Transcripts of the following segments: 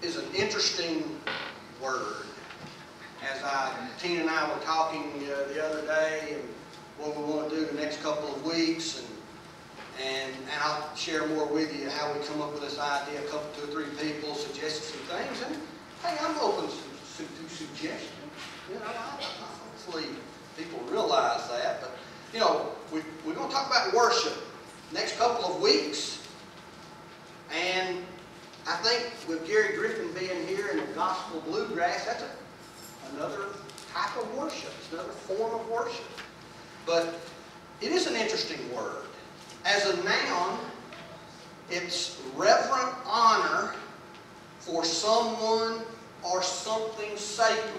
is an interesting word. As Tina and I were talking the other day, and what we want to do the next couple of weeks, and I'll share more with you how we come up with this idea. Two or three people suggested some things, and hey, I'm open to suggestions. You know, hopefully people realize that. But you know, we're going to talk about worship next couple of weeks, and I think with Gary Griffin being here in the gospel bluegrass, that's another type of worship. It's another form of worship. But it is an interesting word. As a noun, it's reverent honor for someone or something sacred.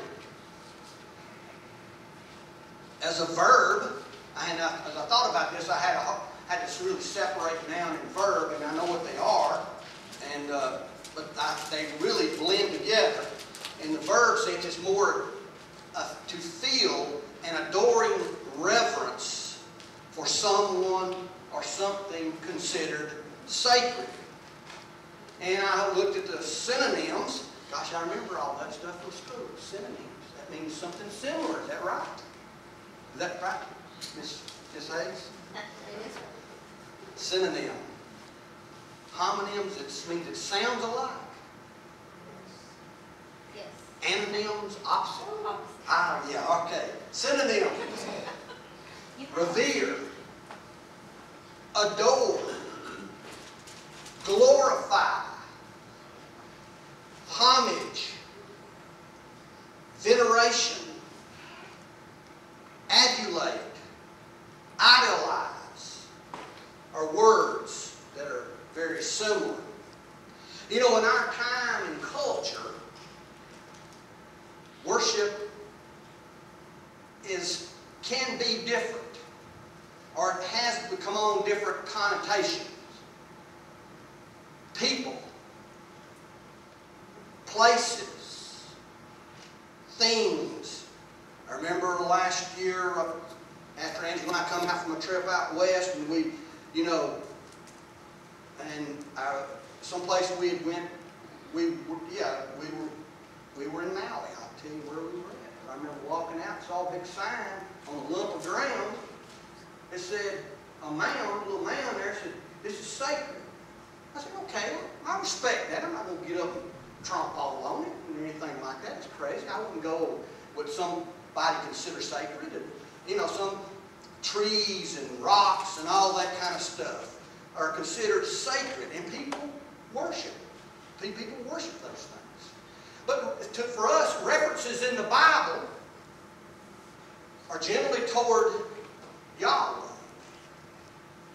As a verb, and as I thought about this, I had to really separate noun and verb, and I know what they are, and but they really blend together. In the verb sense, it's more to feel an adoring reverence for someone or something considered sacred. And I looked at the synonyms. Gosh, I remember all that stuff from school. Synonyms. That means something similar. Is that right? Is that right, Miss Hayes? Synonym. Homonyms, it means it sounds alike. Yes. Antonyms, opposite. Ah, yeah, okay. Synonyms. Revere. Adore. Glorify. Homage. Veneration. Adulate. Idolize. Are words that are very similar. You know, in our time and culture, worship can be different, or it has become on different connotations. People, places, things. I remember last year, after Angela and I come out from a trip out west, and we, you know, and someplace we had went, we were in Maui. I'll tell you where we were at. I remember walking out, saw a big sign on a lump of ground. It said, a little mound there said, "This is sacred." I said, okay, I respect that. I'm not going to get up and tromp all on it or anything like that. It's crazy. I wouldn't go with somebody consider sacred. And, you know, some trees and rocks and all that kind of stuff are considered sacred, and people worship. People worship those things. But for us, references in the Bible are generally toward Yahweh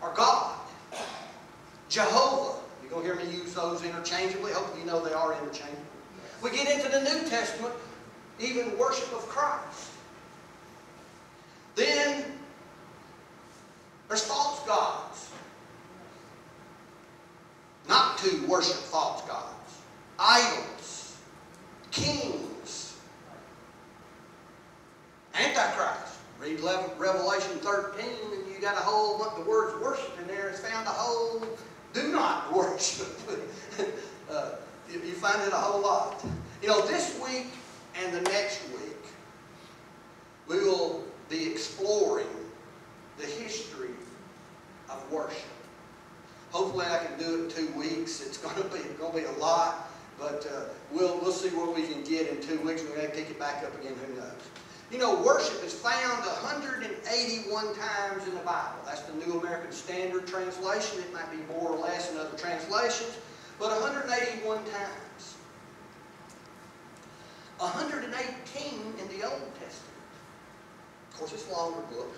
or God, Jehovah. You're going to hear me use those interchangeably. Hopefully you know they are interchangeable. We get into the New Testament, even worship of Christ. Then there's false gods. Not to worship false gods. Idols. Kings. Antichrist. Read Revelation 13 and you got a whole bunch of words worship in there. It's found a whole do not worship. You find it a whole lot. You know, this week and the next week we will be exploring the history of worship. Hopefully I can do it in 2 weeks. It's going to be a lot, but we'll see where we can get in 2 weeks. We may pick it back up again. Who knows? You know, worship is found 181 times in the Bible. That's the New American Standard Translation. It might be more or less in other translations, but 181 times. 118 in the Old Testament. Of course, it's a longer book.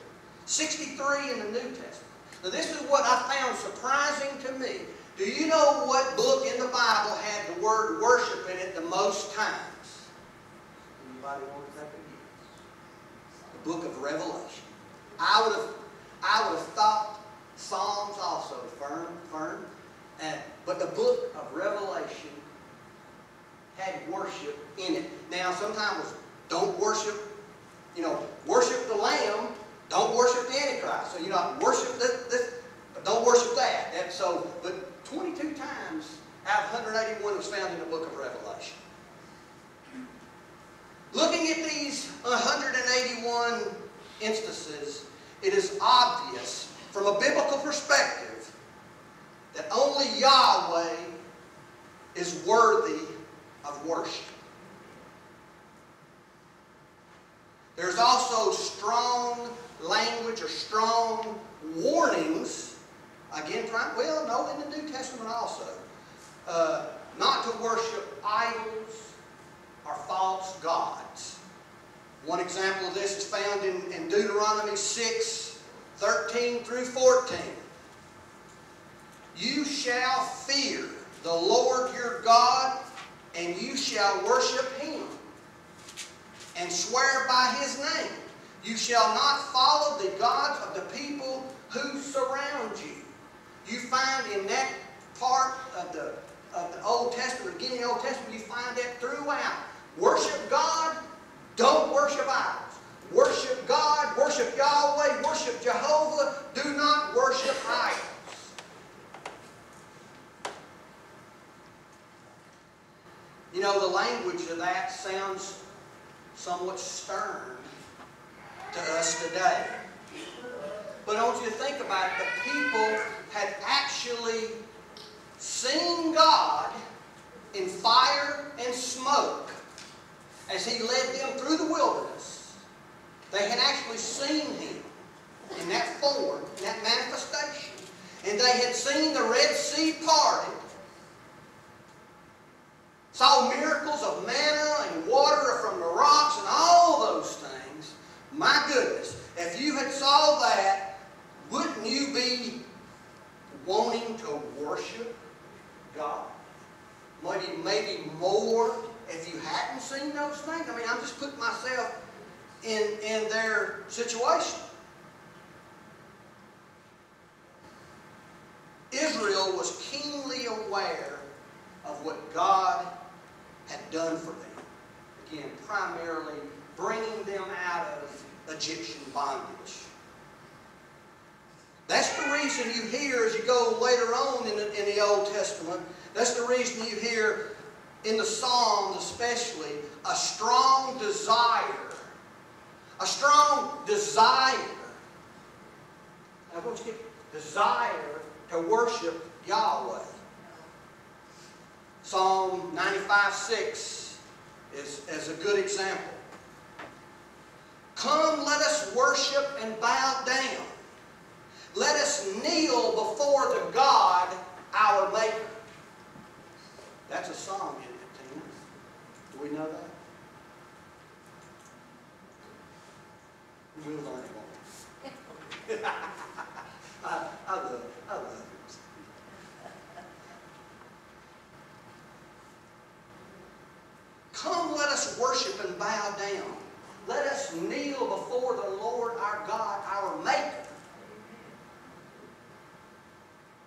63 in the New Testament. Now, this is what I found surprising to me. Do you know what book in the Bible had the word worship in it the most times? Anybody want to take a guess? The book of Revelation. I would have thought Psalms also, Fern. But the book of Revelation had worship in it. Now, sometimes don't worship, you know, worship the Lamb. Don't worship the Antichrist. So, you know, worship this, but don't worship that. But 22 times out of 181 is found in the book of Revelation. Looking at these 181 instances, it is obvious from a biblical perspective that only Yahweh is worthy of worship. There's also strong language or strong warnings, again, in the New Testament also, not to worship idols or false gods. One example of this is found in Deuteronomy 6, 13 through 14. You shall fear the Lord your God, and you shall worship Him, and swear by His name. You shall not follow the gods of the people who surround you. You find in that part of the Old Testament, beginning of the Old Testament, you find that throughout. Worship God, don't worship idols. Worship God, worship Yahweh, worship Jehovah. Do not worship idols. You know, the language of that sounds somewhat stern to us today. But I want you to think about it. The people had actually seen God in fire and smoke as He led them through the wilderness. They had actually seen Him in that form, in that manifestation. And they had seen the Red Sea parted, saw miracles of manna and water from the rocks and all those things. My goodness, if you had saw that, wouldn't you be wanting to worship God? Maybe more if you hadn't seen those things. I mean, I'm just putting myself in their situation. Israel was keenly aware of what God had done for them. Again, primarily bringing them out of Egyptian bondage. That's the reason you hear, as you go later on in the Old Testament, that's the reason you hear in the Psalms especially, a strong desire. A strong desire. I want you to get desire to worship Yahweh. Psalm 95:6 is a good example. Come, let us worship and bow down. Let us kneel before the God, our Maker. That's a song, isn't it, Tina? Do we know that? We'll learn it, won't we? I love it. Come, let us worship and bow down. Let us kneel before the Lord our God, our Maker.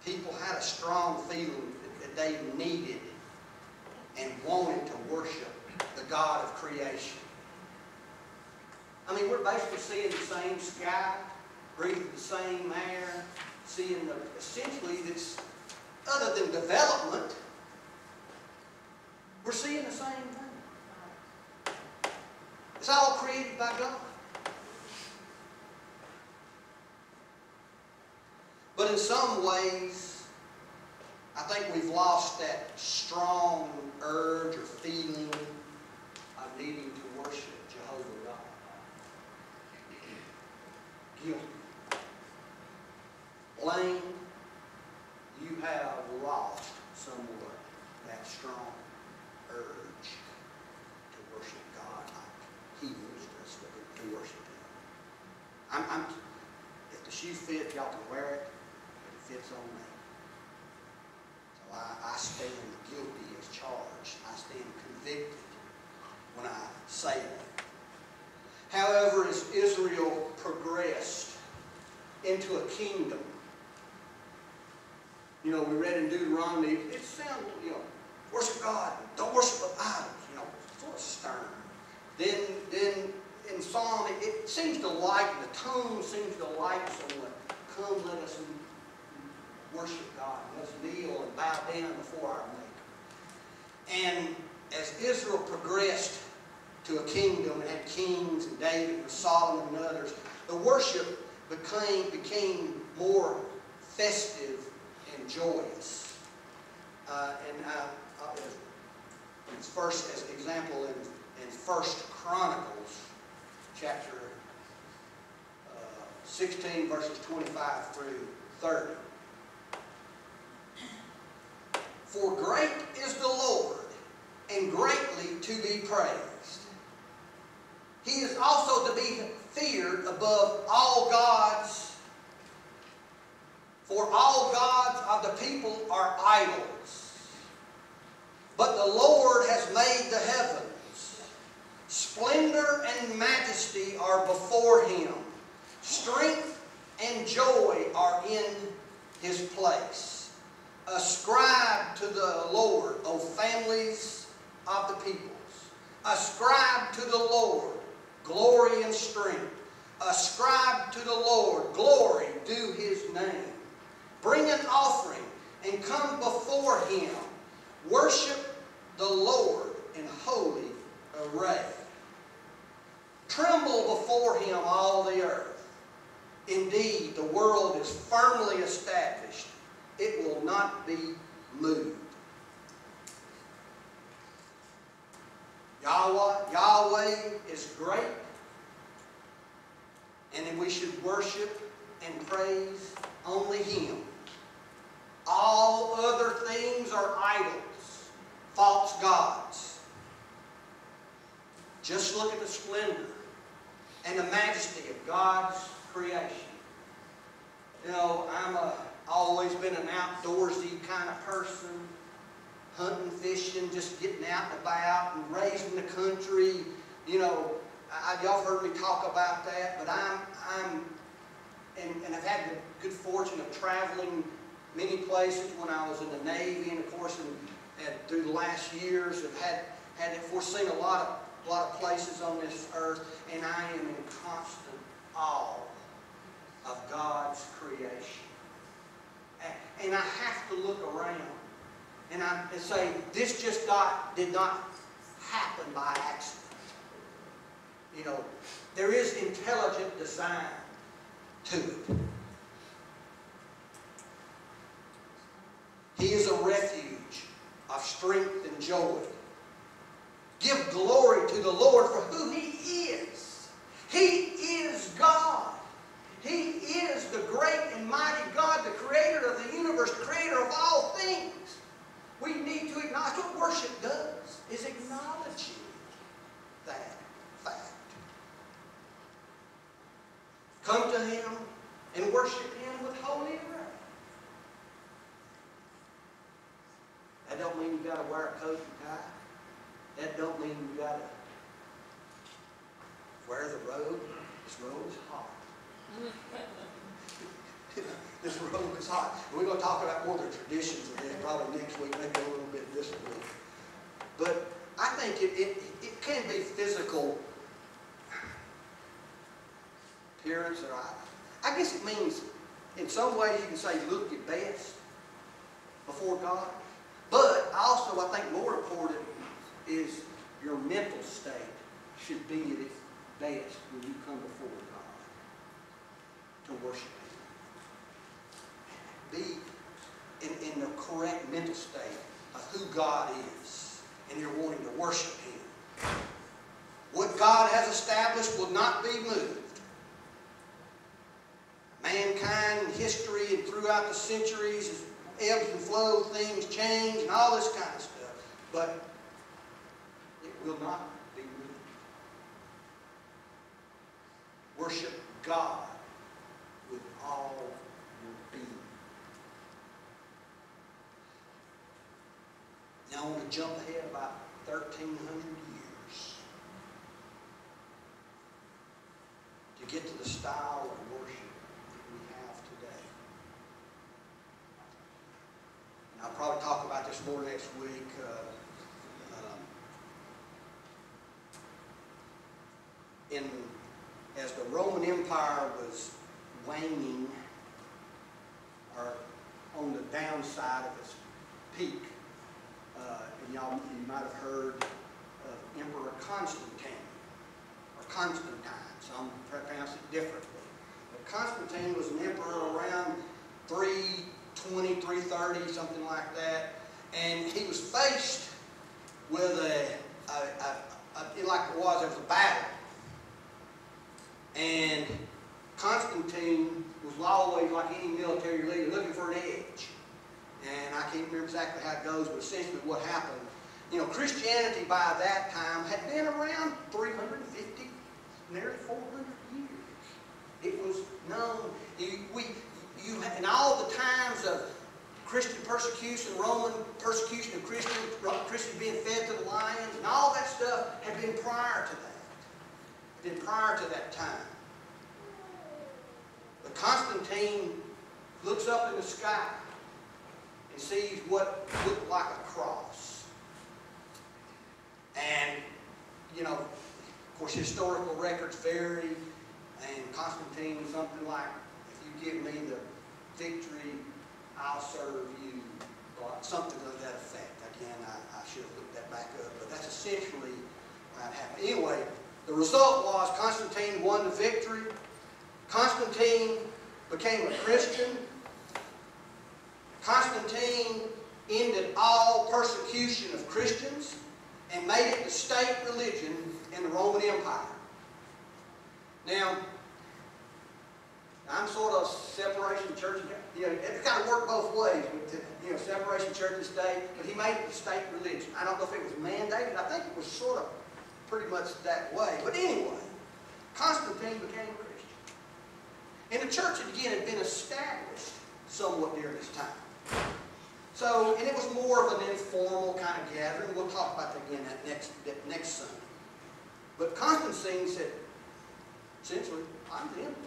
People had a strong feeling that they needed and wanted to worship the God of creation. I mean, we're basically seeing the same sky, breathing the same air, seeing essentially it's, other than development, we're seeing the same thing. It's all created by God. But in some ways, I think we've lost that strong urge or feeling of needing to worship Jehovah God. Guilty. Blame, you have lost somewhat that strong urge to worship God like He wants us to worship Him. If the shoe fits, y'all can wear it, but it fits on me. So I stand guilty as charged. I stand convicted when I say that. However, as Israel progressed into a kingdom, you know, we read in Deuteronomy, it sounded, you know, worship God, don't worship idols, you know, sort of stern. Then in Psalm, it seems to lighten, the tone seems to lighten somewhat. Come, let us worship God. Let's kneel and bow down before our Maker. And as Israel progressed to a kingdom and had kings and David and Solomon and others, the worship became more festive and joyous. It's first, as an example, in 1 Chronicles, chapter 16, verses 25 through 30. For great is the Lord, and greatly to be praised. He is also to be feared above all gods, for all gods of the people are idols. But the Lord has made the heavens. Splendor and majesty are before Him. Strength and joy are in His place. Ascribe to the Lord, O families of the peoples. Ascribe to the Lord glory and strength. Ascribe to the Lord glory due His name. Bring an offering and come before Him. Worship the Lord in holy array. Tremble before Him, all the earth. Indeed, the world is firmly established. It will not be moved. Yahweh is great, and we should worship and praise only Him. All other things are idols, false gods. Just look at the splendor and the majesty of God's creation. You know, always been an outdoorsy kind of person, hunting, fishing, just getting out and about, and raised in the country. You know, y'all heard me talk about that, but and I've had the good fortune of traveling many places when I was in the Navy, and of course, through the last years, I've had foreseen a lot of places on this earth, and I am in constant awe of God's creation. And I have to look around and say, this just did not happen by accident. You know, there is intelligent design to it. He is a refuge of strength and joy. Give glory to the Lord for who He is. He is God. He is the great and mighty God, the creator of the universe, creator of all things. We need to acknowledge what worship does, is acknowledging that fact. Come to Him and worship Him with holy array. That don't mean you got to wear a coat and tie. That don't mean you got to wear the robe. This robe is hot. This robe is hot. We're going to talk about more of the traditions of this probably next week, maybe a little bit this week. But I think it can be physical appearance. Or I guess it means, in some ways, you can say look your best before God. But also, I think more important is your mental state should be at its best when you come before God to worship Him. Be in the correct mental state of who God is, and you're wanting to worship Him. What God has established will not be moved. Mankind, history, and throughout the centuries, ebbs and flows, things change, and all this kind of stuff. But it will not be moved. Worship God with all your being. Now I want to jump ahead about 1,300 years to get to the style of worship that we have today. And I'll probably talk about this more next week. As the Roman Empire was waning, or on the downside of its peak, you might have heard of Emperor Constantine, or Constantine. Some pronounce it differently. But Constantine was an emperor around 320, 330, something like that. And he was faced with like it was a battle. And Constantine was always, like any military leader, looking for an edge. And I can't remember exactly how it goes, but essentially what happened, you know, Christianity by that time had been around 350, nearly 400 years. It was known. In all the times of Christian persecution, Roman persecution of Christians being fed to the lions, and all that stuff had been prior to that. Had been prior to that time. But Constantine looks up in the sky and sees what looked like a cross. And, you know, of course, historical records vary, and Constantine was something like, if you give me the victory, I'll serve you, or something of that effect. Again, I should have looked that back up, but that's essentially what happened. Anyway, the result was Constantine won the victory. Constantine became a Christian. Constantine ended all persecution of Christians and made it the state religion in the Roman Empire. Now, I'm sort of separation of church. You know, it's got to work both ways. You know, separation of church and state. But he made it the state religion. I don't know if it was mandated. I think it was sort of pretty much that way. But anyway, Constantine became a Christian. And the church, again, had been established somewhat during this time. So, and it was more of an informal kind of gathering. We'll talk about that again that next Sunday. But Constantine said, essentially, I'm the emperor.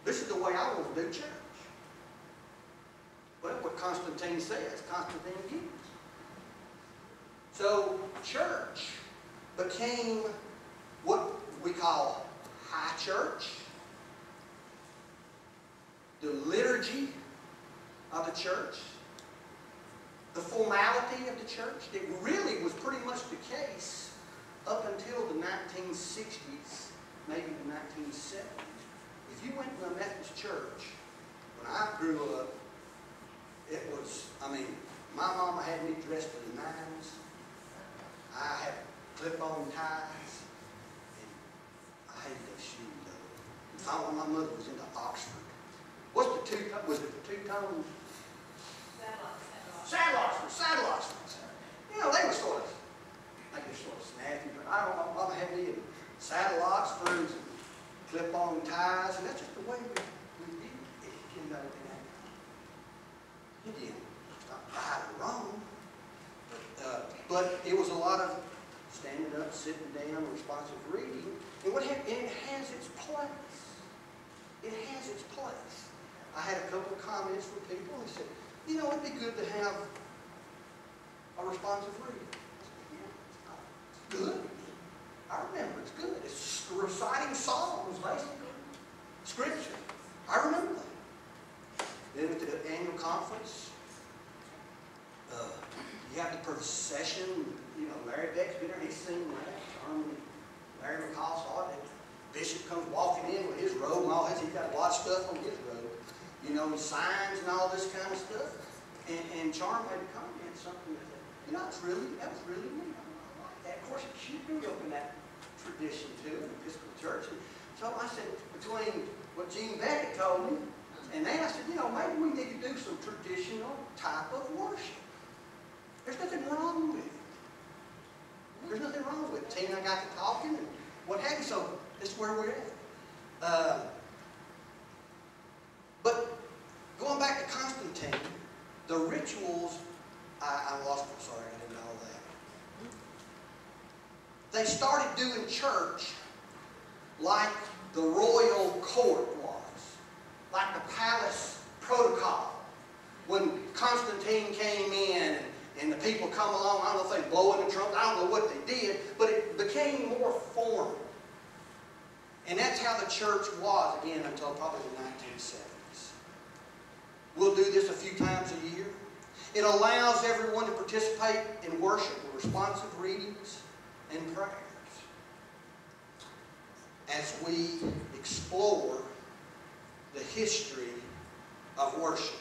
This is the way I want to do church. Well, what Constantine says, Constantine gives. So, church became what we call high church, the liturgy of the church, the formality of the church. It really was pretty much the case up until the 1960s, maybe the 1970s. If you went to a Methodist church, when I grew up, it was, I mean, my mama had me dressed to the nines. I had clip-on ties. And I hated those shoes, though. My mother was into Oxford. What's the two-tone? Was it the two-tone? Saddle Oxfords. You know, they were sort of, I guess, sort of snappy, but I don't know. Mama had me in saddle Oxfords and clip-on ties, and that's just the way we did it. You know, it didn't. It's not right or wrong, but it was a lot of standing up, sitting down, responsive reading, and it has its place. It has its place. I had a couple of comments from people who said, you know, it'd be good to have a responsive reading. I said, yeah, it's good. I remember, it's good. It's reciting psalms, basically. Scripture. I remember that. Then at the annual conference, you have the procession. You know, Larry Beck's been there. He's seen that. Larry McCall saw it. The bishop comes walking in with his robe and all this. He's got a lot of stuff on his robe. You know, signs and all this kind of stuff. And Charm made a comment, something that, you know, that was really neat. I like that. Of course, she grew up in that tradition too, in the Episcopal Church. And so I said, between what Gene Beckett told me, and then I said, you know, maybe we need to do some traditional type of worship. There's nothing wrong with it. There's nothing wrong with it. Tina and I got to talking and what have you, so this is where we're at. But going back to Constantine, the rituals, I lost it, sorry, I didn't know that. They started doing church like the royal court was, like the palace protocol. When Constantine came in and the people come along, I don't know if they blow in the trumpet, I don't know what they did, but it became more formal. And that's how the church was, again, until probably the 1970s. We'll do this a few times a year. It allows everyone to participate in worship with responsive readings and prayers as we explore the history of worship.